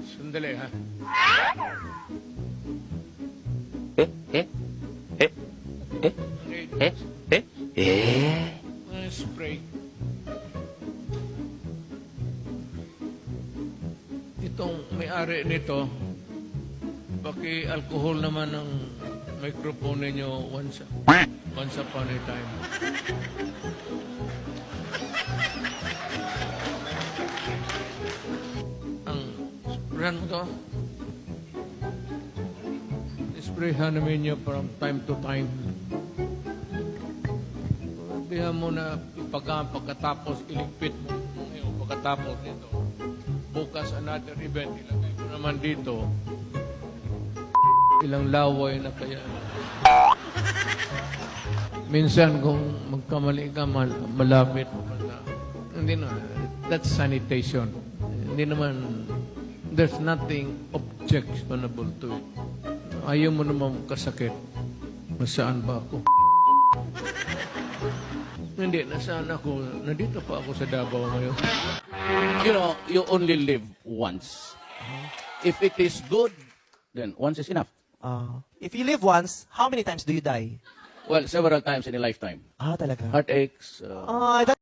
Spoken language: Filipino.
Sandali, ha? Eh, eh, eh, eh, Okay. eh, eh. Spray. Itong may-ari nito, paki-alcohol naman ng microphone ninyo once upon a time. Ang sprayan mo to, sprayhan namin nyo from time to time. Sabihan mo na pagkatapos iligpit mo ngayon, pagkatapos nito. Bukas another event, ilagay mo naman dito. Ilang laway na kaya. Minsan kung magkamali ka, malapit. Hindi na. That's sanitation. Hindi naman, there's nothing objectionable to it. Ayaw mo naman kasakit. Nasaan ba ako? Hindi, nasaan ako? Nandito pa ako sa Davao ngayon. You know, you only live once. If it is good, then once is enough. If you live once, how many times do you die? Well, several times in a lifetime. Talaga. Heartaches, That